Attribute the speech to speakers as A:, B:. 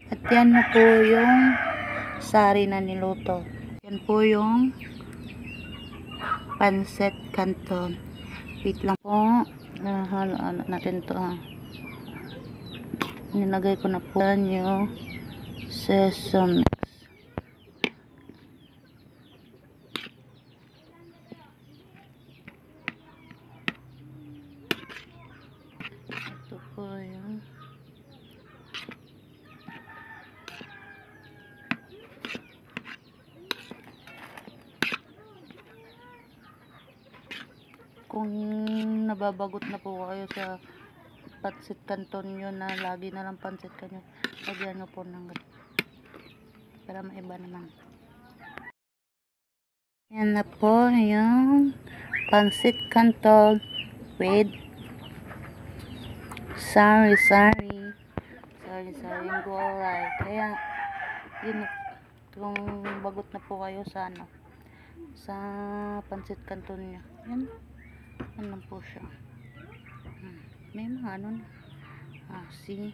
A: At yan na po yung sari na niluto. Yan po yung pancit canton. Wait lang po. Ano natin to ha. Nilagay ko na po yung sesame. Ito po yung kung nababagot na po kayo sa pancit canton nyo na lagi na lang pancit kanyo, lagyan nyo po ng para maiba naman. Yan na po yung pancit canton with sari-sari yung gulay. Kaya yun, kung bagot na po kayo sa ano, sa pancit canton nyo, yan lang po siya. May mga ano na see